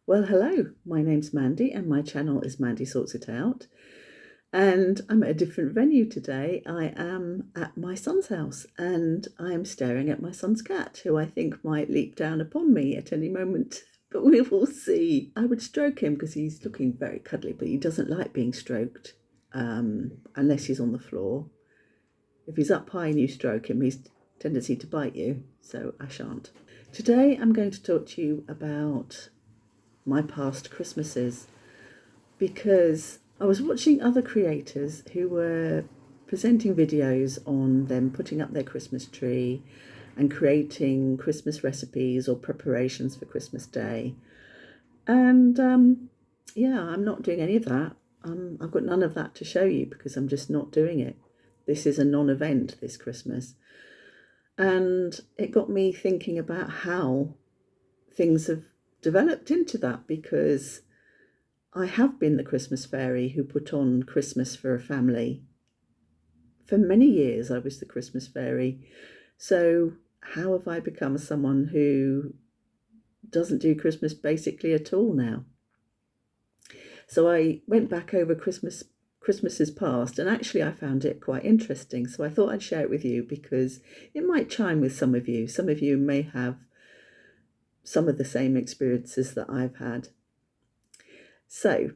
Well, hello, my name's Mandy and my channel is Mandy Sorts It Out. And I'm at a different venue today. I am at my son's house and I am staring at my son's cat, who I think might leap down upon me at any moment, but we will see. I would stroke him because he's looking very cuddly, but he doesn't like being stroked unless he's on the floor. If he's up high and you stroke him, he's tendency to bite you, so I shan't. Today I'm going to talk to you about my past Christmases because I was watching other creators who were presenting videos on them putting up their Christmas tree and creating Christmas recipes or preparations for Christmas Day. And I'm not doing any of that. I've got none of that to show you because I'm just not doing it. This is a non-event this Christmas. And it got me thinking about how things have developed into that, because I have been the Christmas fairy who put on Christmas for a family. For many years I was the Christmas fairy. So how have I become someone who doesn't do Christmas basically at all now? So I went back over Christmases past, and actually I found it quite interesting. So I thought I'd share it with you because it might chime with some of you. Some of you may have some of the same experiences that I've had. So,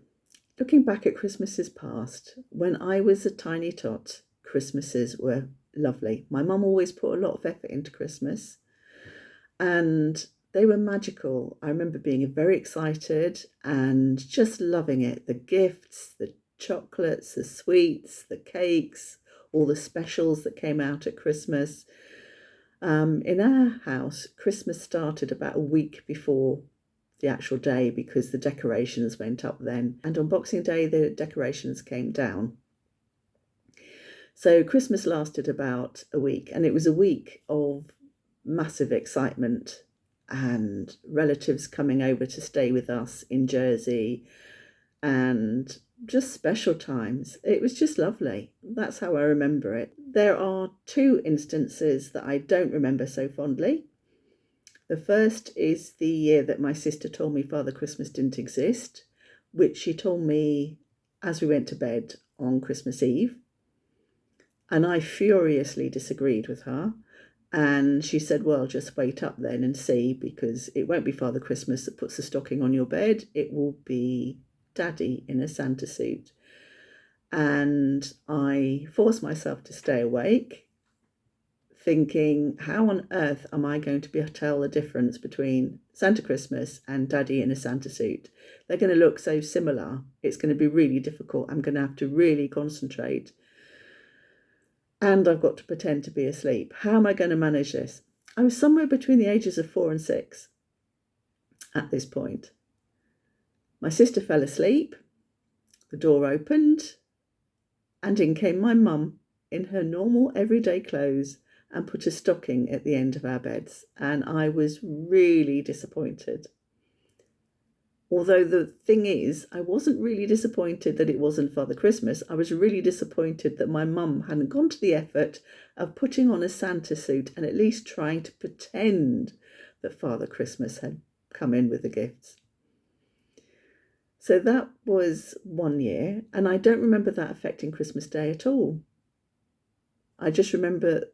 looking back at Christmases past, when I was a tiny tot, Christmases were lovely. My mum always put a lot of effort into Christmas and they were magical. I remember being very excited and just loving it. The gifts, the chocolates, the sweets, the cakes, all the specials that came out at Christmas. In our house, Christmas started about a week before the actual day because the decorations went up then. And on Boxing Day, the decorations came down. So Christmas lasted about a week, and it was a week of massive excitement and relatives coming over to stay with us in Jersey and just special times. It was just lovely. That's how I remember it. There are two instances that I don't remember so fondly. The first is the year that my sister told me Father Christmas didn't exist, which she told me as we went to bed on Christmas Eve. And I furiously disagreed with her. And she said, well, just wait up then and see, because it won't be Father Christmas that puts the stocking on your bed. It will be Daddy in a Santa suit. And I forced myself to stay awake, thinking, how on earth am I going to be able to tell the difference between Santa Christmas and Daddy in a Santa suit? They're going to look so similar. It's going to be really difficult. I'm going to have to really concentrate. And I've got to pretend to be asleep. How am I going to manage this? I was somewhere between the ages of 4 and 6 at this point. My sister fell asleep. The door opened and in came my mum in her normal everyday clothes and put a stocking at the end of our beds. And I was really disappointed. Although the thing is, I wasn't really disappointed that it wasn't Father Christmas. I was really disappointed that my mum hadn't gone to the effort of putting on a Santa suit and at least trying to pretend that Father Christmas had come in with the gifts. So that was one year, and I don't remember that affecting Christmas Day at all. I just remember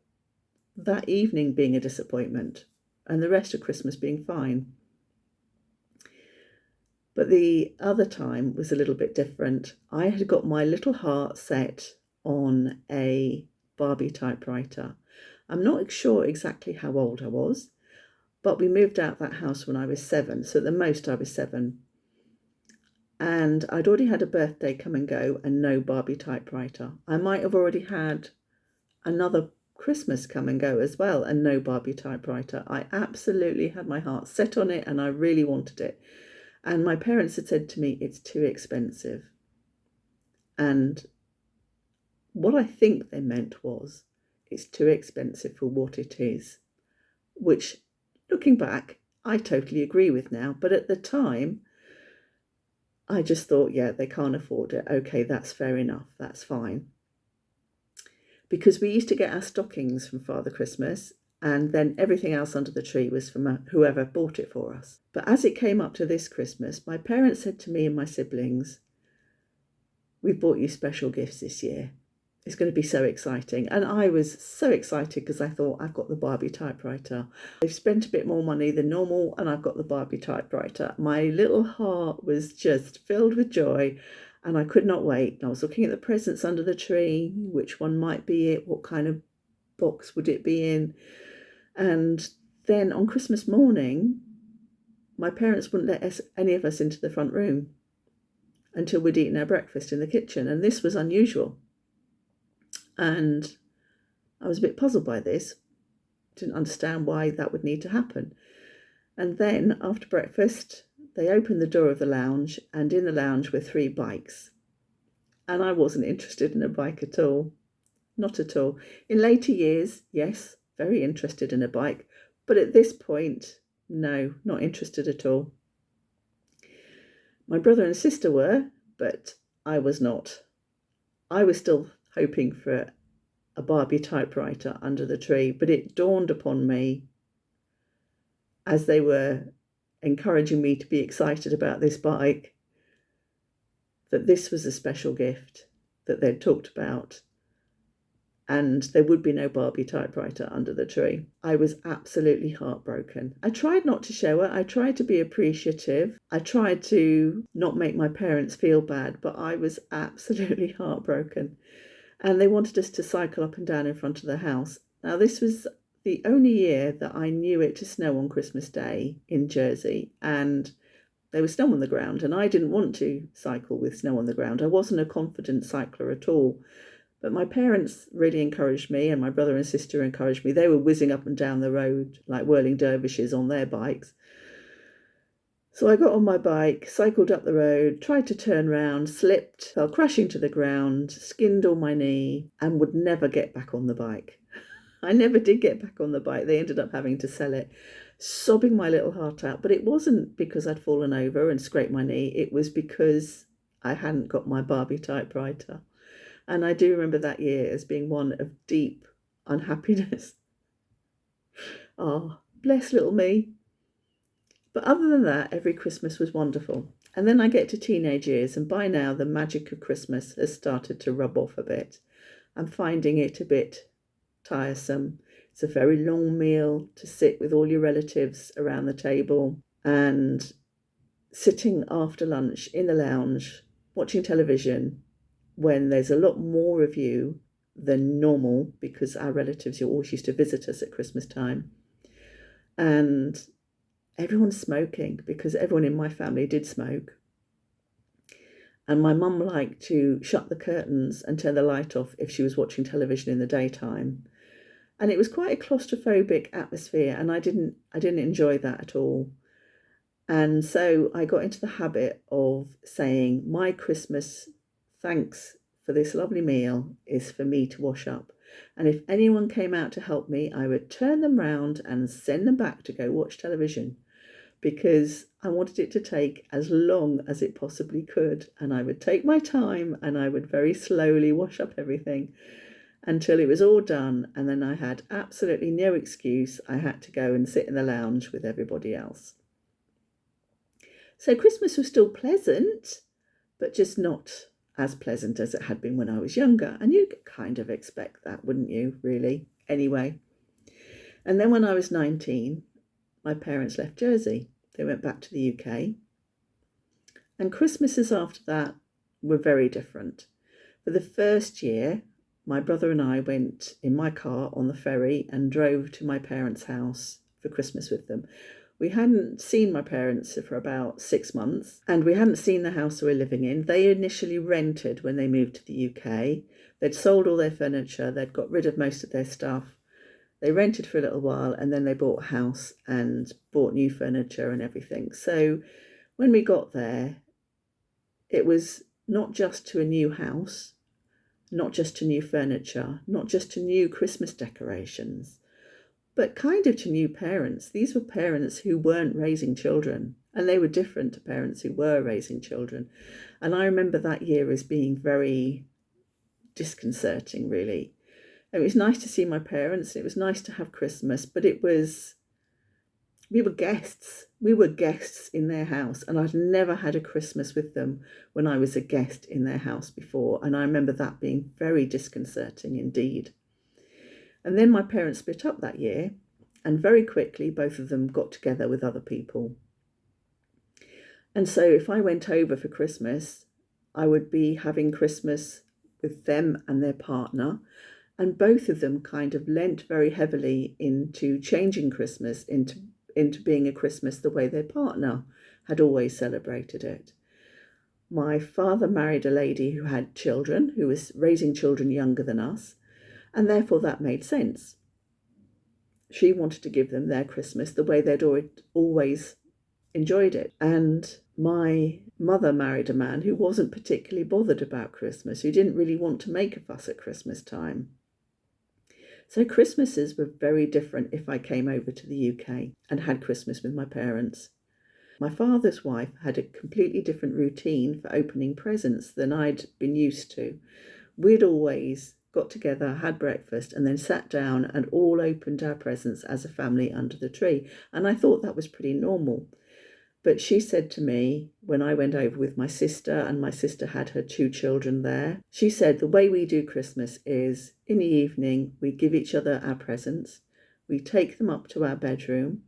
that evening being a disappointment and the rest of Christmas being fine. But the other time was a little bit different. I had got my little heart set on a Barbie typewriter. I'm not sure exactly how old I was, but we moved out that house when I was 7. So at the most I was 7. And I'd already had a birthday come and go and no Barbie typewriter. I might have already had another Christmas come and go as well and no Barbie typewriter. I absolutely had my heart set on it and I really wanted it. And my parents had said to me, it's too expensive. And what I think they meant was, it's too expensive for what it is. Which, looking back, I totally agree with now. But at the time, I just thought, yeah, they can't afford it. Okay, that's fair enough. That's fine. Because we used to get our stockings from Father Christmas And then everything else under the tree was from whoever bought it for us. But as it came up to this Christmas, my parents said to me and my siblings, "We've bought you special gifts this year. It's going to be so exciting." And I was so excited because I thought, I've got the Barbie typewriter. They've spent a bit more money than normal and I've got the Barbie typewriter. My little heart was just filled with joy and I could not wait. I was looking at the presents under the tree, which one might be it, what kind of box would it be in. And then on Christmas morning, my parents wouldn't let any of us into the front room until we'd eaten our breakfast in the kitchen. And this was unusual. And I was a bit puzzled by this. Didn't understand why that would need to happen. And then after breakfast, they opened the door of the lounge, and in the lounge were 3 bikes. And I wasn't interested in a bike at all. Not at all. In later years, yes, very interested in a bike. But at this point, no, not interested at all. My brother and sister were, but I was not. I was still hoping for a Barbie typewriter under the tree, but it dawned upon me as they were encouraging me to be excited about this bike that this was a special gift that they'd talked about and there would be no Barbie typewriter under the tree. I was absolutely heartbroken. I tried not to show it. I tried to be appreciative. I tried to not make my parents feel bad, but I was absolutely heartbroken. And they wanted us to cycle up and down in front of the house. Now, this was the only year that I knew it to snow on Christmas Day in Jersey, and there was snow on the ground, and I didn't want to cycle with snow on the ground. I wasn't a confident cycler at all. But my parents really encouraged me, and my brother and sister encouraged me. They were whizzing up and down the road like whirling dervishes on their bikes. So I got on my bike, cycled up the road, tried to turn round, slipped, fell crashing to the ground, skinned on my knee, and would never get back on the bike. I never did get back on the bike. They ended up having to sell it, sobbing my little heart out. But it wasn't because I'd fallen over and scraped my knee. It was because I hadn't got my Barbie typewriter. And I do remember that year as being one of deep unhappiness. Oh, bless little me. But other than that, every Christmas was wonderful. And then I get to teenage years, and by now the magic of Christmas has started to rub off a bit. I'm finding it a bit tiresome. It's a very long meal to sit with all your relatives around the table and sitting after lunch in the lounge, watching television, when there's a lot more of you than normal because our relatives always used to visit us at Christmas time. And everyone's smoking because everyone in my family did smoke. And my mum liked to shut the curtains and turn the light off if she was watching television in the daytime. And it was quite a claustrophobic atmosphere, and I didn't enjoy that at all. And so I got into the habit of saying, my Christmas thanks for this lovely meal is for me to wash up. And if anyone came out to help me, I would turn them round and send them back to go watch television, because I wanted it to take as long as it possibly could. And I would take my time and I would very slowly wash up everything until it was all done. And then I had absolutely no excuse. I had to go and sit in the lounge with everybody else. So Christmas was still pleasant, but just not as pleasant as it had been when I was younger. And you'd kind of expect that, wouldn't you, really? Anyway. And then when I was 19, my parents left Jersey. They went back to the UK. And Christmases after that were very different. For the first year, my brother and I went in my car on the ferry and drove to my parents' house for Christmas with them. We hadn't seen my parents for about 6 months, and we hadn't seen the house we were living in. They initially rented when they moved to the UK. They'd sold all their furniture. They'd got rid of most of their stuff. They rented for a little while, and then they bought a house and bought new furniture and everything. So when we got there, it was not just to a new house, not just to new furniture, not just to new Christmas decorations, but kind of to new parents. These were parents who weren't raising children, and they were different to parents who were raising children. And I remember that year as being very disconcerting, really, It was nice to see my parents. It was nice to have Christmas, but we were guests. We were guests in their house, and I'd never had a Christmas with them when I was a guest in their house before. And I remember that being very disconcerting indeed. And then my parents split up that year, and very quickly both of them got together with other people. And so if I went over for Christmas, I would be having Christmas with them and their partner. And both of them kind of lent very heavily into changing Christmas into being a Christmas the way their partner had always celebrated it. My father married a lady who had children, who was raising children younger than us, and therefore that made sense. She wanted to give them their Christmas the way they'd always enjoyed it. And my mother married a man who wasn't particularly bothered about Christmas, who didn't really want to make a fuss at Christmas time. So Christmases were very different if I came over to the UK and had Christmas with my parents. My father's wife had a completely different routine for opening presents than I'd been used to. We'd always got together, had breakfast, and then sat down and all opened our presents as a family under the tree. And I thought that was pretty normal. But she said to me, when I went over with my sister, and my sister had her 2 children there, she said, the way we do Christmas is in the evening, we give each other our presents, we take them up to our bedroom,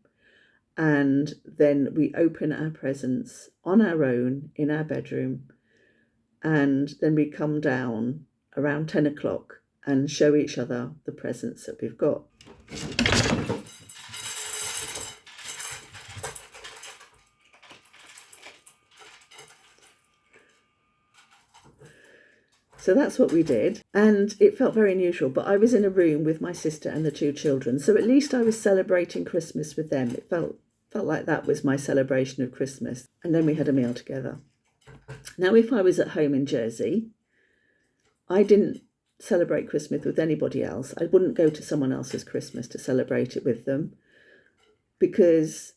and then we open our presents on our own in our bedroom, and then we come down around 10 o'clock and show each other the presents that we've got. So that's what we did, and it felt very unusual, but I was in a room with my sister and the 2 children, so at least I was celebrating Christmas with them. It felt like that was my celebration of Christmas, and then we had a meal together. Now, if I was at home in Jersey, I didn't celebrate Christmas with anybody else. I wouldn't go to someone else's Christmas to celebrate it with them, because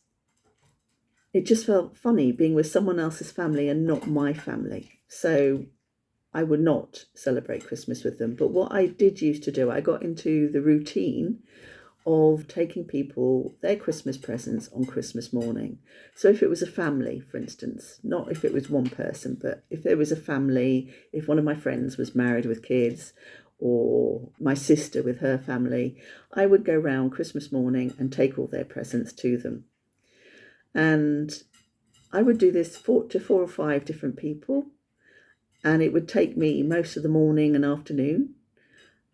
it just felt funny being with someone else's family and not my family. So I would not celebrate Christmas with them. But what I did used to do, I got into the routine of taking people their Christmas presents on Christmas morning. So if it was a family, for instance, not if it was one person, but if there was a family, if one of my friends was married with kids, or my sister with her family, I would go round Christmas morning and take all their presents to them. And I would do this to 4 or 5 different people. And it would take me most of the morning and afternoon.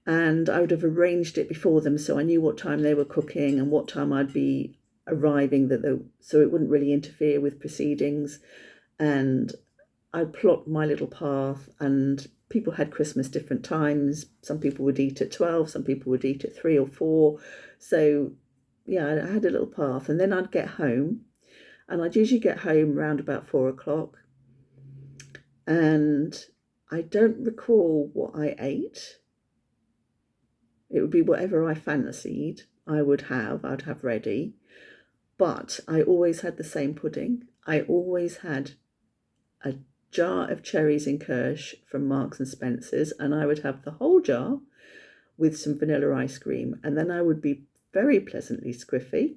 And I would have arranged it before them, so I knew what time they were cooking and what time I'd be arriving, so it wouldn't really interfere with proceedings. And I'd plot my little path, and people had Christmas different times. Some people would eat at 12, some people would eat at 3 or 4. So yeah, I had a little path, and then I'd get home, and I'd usually get home around about 4 o'clock. And I don't recall what I ate. It would be whatever I fancied I'd have ready. But I always had the same pudding. I always had a jar of cherries in Kirsch from Marks and Spencer's, and I would have the whole jar with some vanilla ice cream. And then I would be very pleasantly squiffy,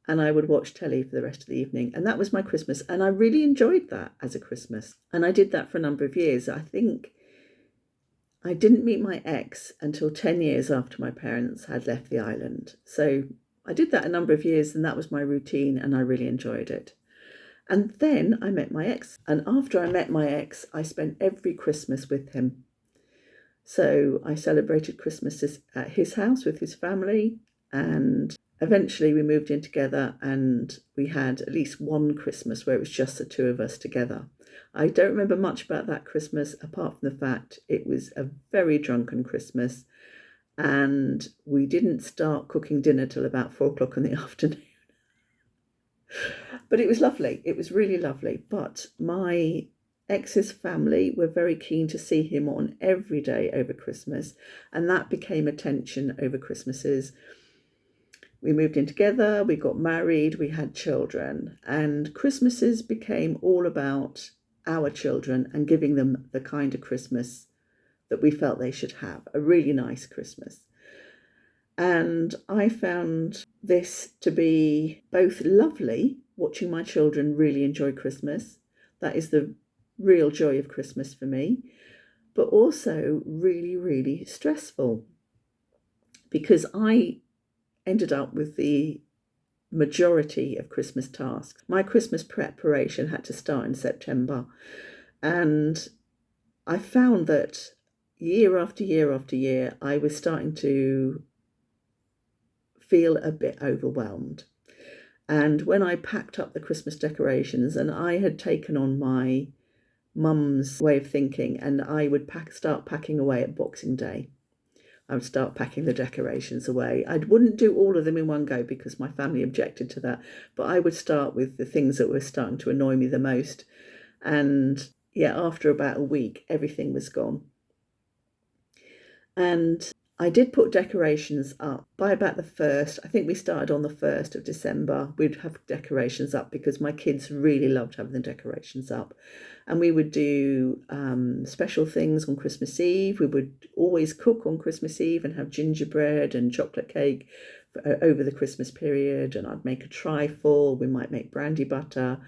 and I would watch telly for the rest of the evening. And that was my Christmas. And I really enjoyed that as a Christmas. And I did that for a number of years. I think I didn't meet my ex until 10 years after my parents had left the island. So I did that a number of years, and that was my routine, and I really enjoyed it. And then I met my ex. And after I met my ex, I spent every Christmas with him. So I celebrated Christmases at his house with his family, and eventually we moved in together, and we had at least one Christmas where it was just the 2 of us together. I don't remember much about that Christmas, apart from the fact it was a very drunken Christmas, and we didn't start cooking dinner till about 4 o'clock in the afternoon. But it was lovely. It was really lovely. But my ex's family were very keen to see him on every day over Christmas, and that became a tension over Christmases. We moved in together, we got married, we had children, and Christmases became all about our children and giving them the kind of Christmas that we felt they should have, a really nice Christmas. And I found this to be both lovely, watching my children really enjoy Christmas. That is the real joy of Christmas for me, but also really, really stressful, because I ended up with the majority of Christmas tasks. My Christmas preparation had to start in September, and I found that year after year after year, I was starting to feel a bit overwhelmed. And when I packed up the Christmas decorations, and I had taken on my mum's way of thinking, and I would start packing away at Boxing Day. I would start packing the decorations away. I wouldn't do all of them in one go because my family objected to that, but I would start with the things that were starting to annoy me the most. And yeah, after about a week, everything was gone. And I did put decorations up by about the 1st. I think we started on the 1st of December. We'd have decorations up because my kids really loved having the decorations up. And we would do special things on Christmas Eve. We would always cook on Christmas Eve and have gingerbread and chocolate cake over the Christmas period. And I'd make a trifle. We might make brandy butter.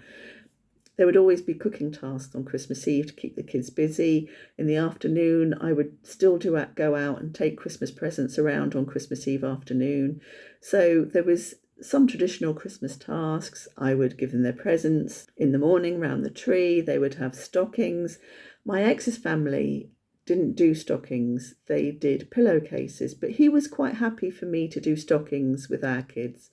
There would always be cooking tasks on Christmas Eve to keep the kids busy. In the afternoon, I would still go out and take Christmas presents around on Christmas Eve afternoon. So there was some traditional Christmas tasks. I would give them their presents in the morning round the tree. They would have stockings. My ex's family didn't do stockings. They did pillowcases, but he was quite happy for me to do stockings with our kids.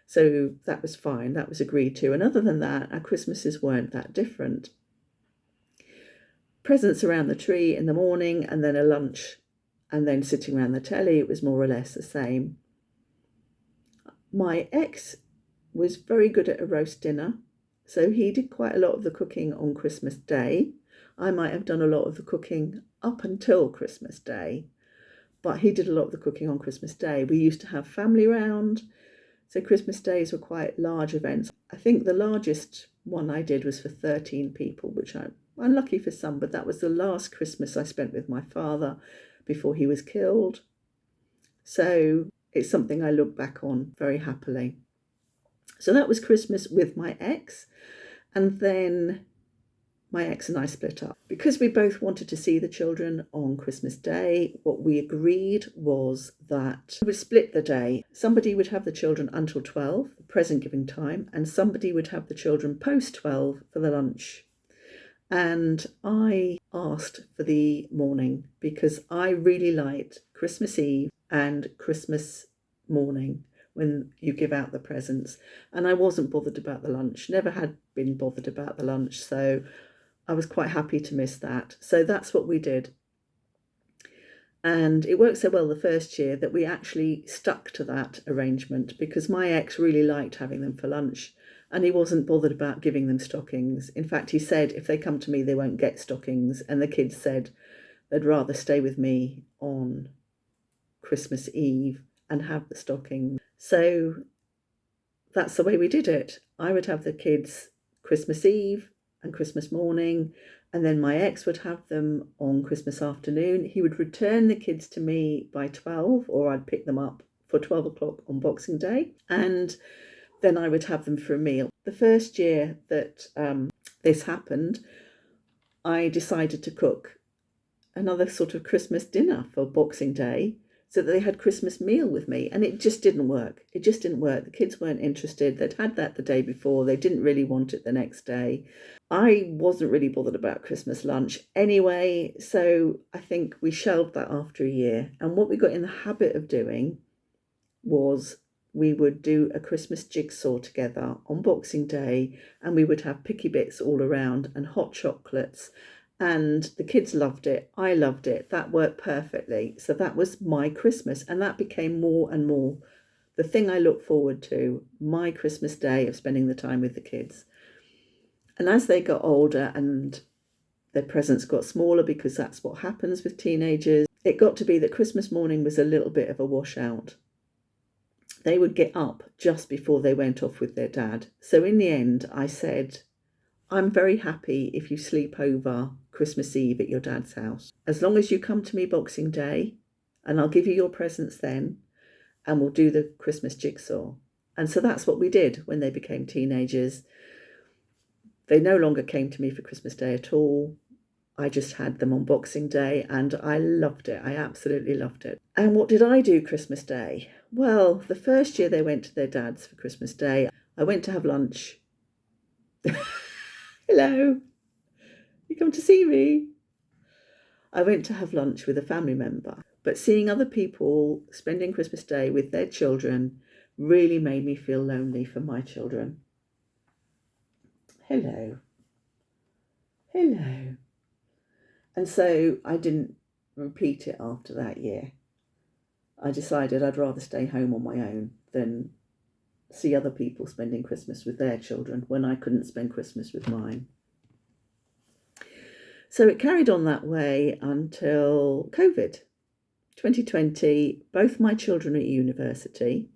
So that was fine, that was agreed to. And other than that, our Christmases weren't that different. Presents around the tree in the morning, and then a lunch, and then sitting around the telly, it was more or less the same. My ex was very good at a roast dinner, so he did quite a lot of the cooking on Christmas Day. I might have done a lot of the cooking up until Christmas Day, but he did a lot of the cooking on Christmas Day. We used to have family round. So Christmas days were quite large events. I think the largest one I did was for 13 people, which I'm unlucky for some, but that was the last Christmas I spent with my father before he was killed. So it's something I look back on very happily. So that was Christmas with my ex. And then my ex and I split up. Because we both wanted to see the children on Christmas Day, what we agreed was that we would split the day. Somebody would have the children until 12, the present giving time, and somebody would have the children post 12 for the lunch. And I asked for the morning because I really liked Christmas Eve and Christmas morning when you give out the presents. And I wasn't bothered about the lunch, never had been bothered about the lunch. So I was quite happy to miss that. So that's what we did. And it worked so well the first year that we actually stuck to that arrangement because my ex really liked having them for lunch and he wasn't bothered about giving them stockings. In fact, he said, if they come to me, they won't get stockings. And the kids said they'd rather stay with me on Christmas Eve and have the stockings. So that's the way we did it. I would have the kids Christmas Eve and Christmas morning, and then my ex would have them on Christmas afternoon. He would return the kids to me by 12, or I'd pick them up for 12 o'clock on Boxing Day, and then I would have them for a meal. The first year that this happened, I decided to cook another sort of Christmas dinner for Boxing Day so that they had Christmas meal with me, and it just didn't work. It just didn't work. The kids weren't interested. They'd had that the day before. They didn't really want it the next day. I wasn't really bothered about Christmas lunch anyway, so I think we shelved that after a year. And what we got in the habit of doing was we would do a Christmas jigsaw together on Boxing Day, and we would have picky bits all around and hot chocolates. And the kids loved it. I loved it. That worked perfectly. So that was my Christmas. And that became more and more the thing I look forward to, my Christmas day of spending the time with the kids. And as they got older and their presents got smaller, because that's what happens with teenagers, it got to be that Christmas morning was a little bit of a washout. They would get up just before they went off with their dad. So in the end, I said, I'm very happy if you sleep over Christmas Eve at your dad's house. As long as you come to me Boxing Day, and I'll give you your presents then, and we'll do the Christmas jigsaw. And so that's what we did when they became teenagers. They no longer came to me for Christmas Day at all. I just had them on Boxing Day, and I loved it. I absolutely loved it. And what did I do Christmas Day? Well, the first year they went to their dad's for Christmas Day, I went to have lunch. Hello, you come to see me? I went to have lunch with a family member, but seeing other people spending Christmas Day with their children really made me feel lonely for my children. Hello. Hello. And so I didn't repeat it after that year. I decided I'd rather stay home on my own than see other people spending Christmas with their children when I couldn't spend Christmas with mine. So it carried on that way until COVID. 2020, both my children are at university,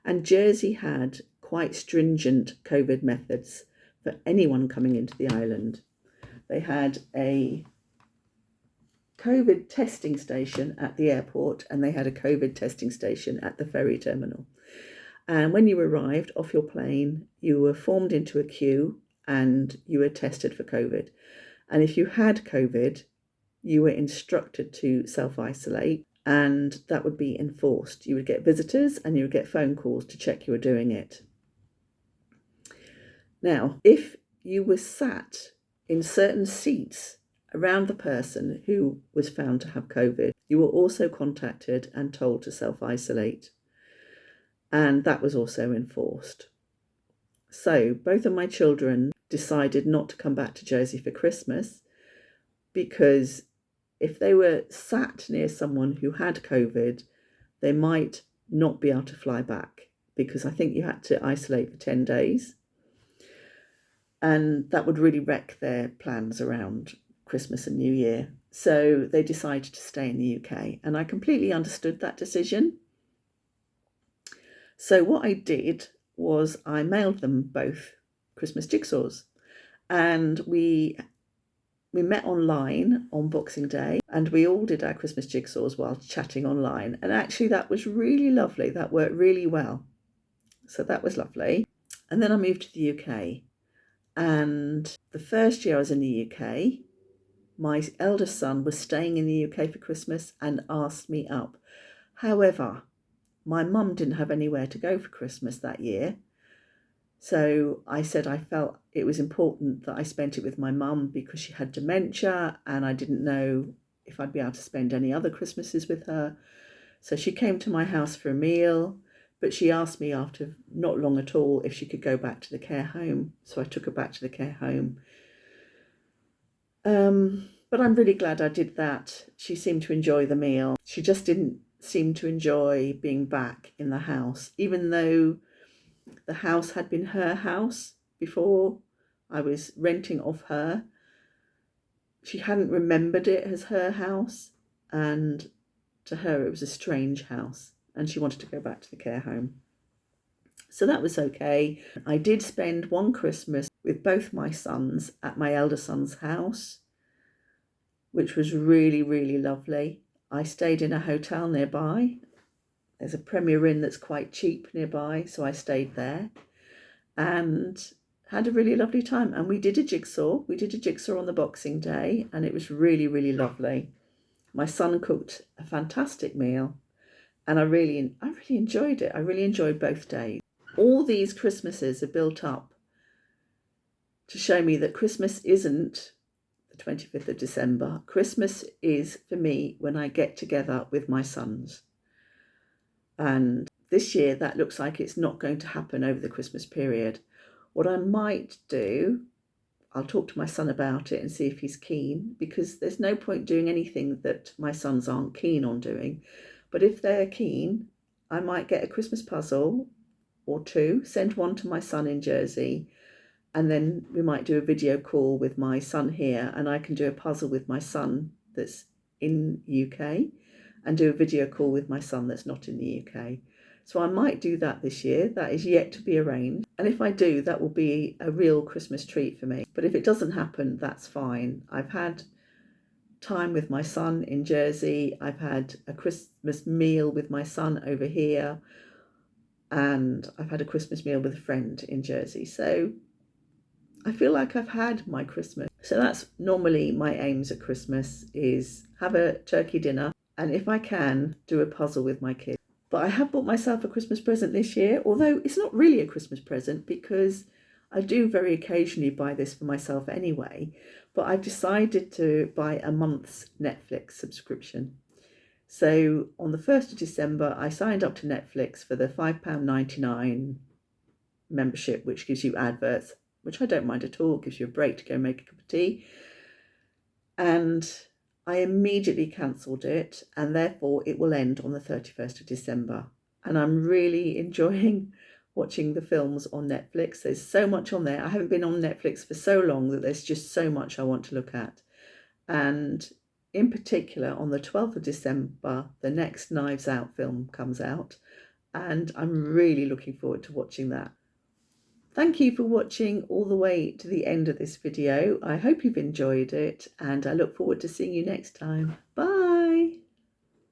and Jersey had quite stringent COVID methods for anyone coming into the island. They had a COVID testing station at the airport, and they had a COVID testing station at the ferry terminal. And when you arrived off your plane, you were formed into a queue and you were tested for COVID. And if you had COVID, you were instructed to self-isolate, and that would be enforced. You would get visitors and you would get phone calls to check you were doing it. Now, if you were sat in certain seats around the person who was found to have COVID, you were also contacted and told to self-isolate. And that was also enforced. So both of my children decided not to come back to Jersey for Christmas, because if they were sat near someone who had COVID, they might not be able to fly back, because I think you had to isolate for 10 days. And that would really wreck their plans around Christmas and New Year. So they decided to stay in the UK. And I completely understood that decision. So what I did was I mailed them both Christmas jigsaws. And we met online on Boxing Day, and we all did our Christmas jigsaws while chatting online. And actually that was really lovely. That worked really well. So that was lovely. And then I moved to the UK. And the first year I was in the UK, my eldest son was staying in the UK for Christmas and asked me up. However, my mum didn't have anywhere to go for Christmas that year. So I said I felt it was important that I spent it with my mum because she had dementia and I didn't know if I'd be able to spend any other Christmases with her. So she came to my house for a meal, but she asked me after not long at all if she could go back to the care home. So I took her back to the care home. But I'm really glad I did that. She seemed to enjoy the meal. She just didn't seem to enjoy being back in the house, even though the house had been her house before. I was renting off her. She hadn't remembered it as her house, and to her it was a strange house, and she wanted to go back to the care home. So that was okay. I did spend one Christmas with both my sons at my elder son's house, which was really, really lovely. I stayed in a hotel nearby. There's a Premier Inn that's quite cheap nearby, so I stayed there and had a really lovely time. And we did a jigsaw. We did a jigsaw on the Boxing Day, and it was really, really lovely. My son cooked a fantastic meal, and I really enjoyed it. I really enjoyed both days. All these Christmases are built up to show me that Christmas isn't the 25th of December. Christmas is, for me, when I get together with my sons. And this year, that looks like it's not going to happen over the Christmas period. What I might do, I'll talk to my son about it and see if he's keen, because there's no point doing anything that my sons aren't keen on doing. But if they're keen, I might get a Christmas puzzle or two, send one to my son in Jersey, and then we might do a video call with my son here, and I can do a puzzle with my son that's in UK and do a video call with my son that's not in the UK. So I might do that this year. That is yet to be arranged. And if I do, that will be a real Christmas treat for me. But if it doesn't happen, that's fine. I've had time with my son in Jersey. I've had a Christmas meal with my son over here. And I've had a Christmas meal with a friend in Jersey. So I feel like I've had my Christmas. So that's normally my aims at Christmas, is have a turkey dinner. And if I can, do a puzzle with my kids. But I have bought myself a Christmas present this year, although it's not really a Christmas present because I do very occasionally buy this for myself anyway. But I've decided to buy a month's Netflix subscription. So on the 1st of December, I signed up to Netflix for the £5.99 membership, which gives you adverts, which I don't mind at all, gives you a break to go make a cup of tea. And I immediately cancelled it, and therefore it will end on the 31st of December. And I'm really enjoying watching the films on Netflix. There's so much on there. I haven't been on Netflix for so long that there's just so much I want to look at. And in particular, on the 12th of December, the next Knives Out film comes out, and I'm really looking forward to watching that. Thank you for watching all the way to the end of this video. I hope you've enjoyed it, and I look forward to seeing you next time. Bye!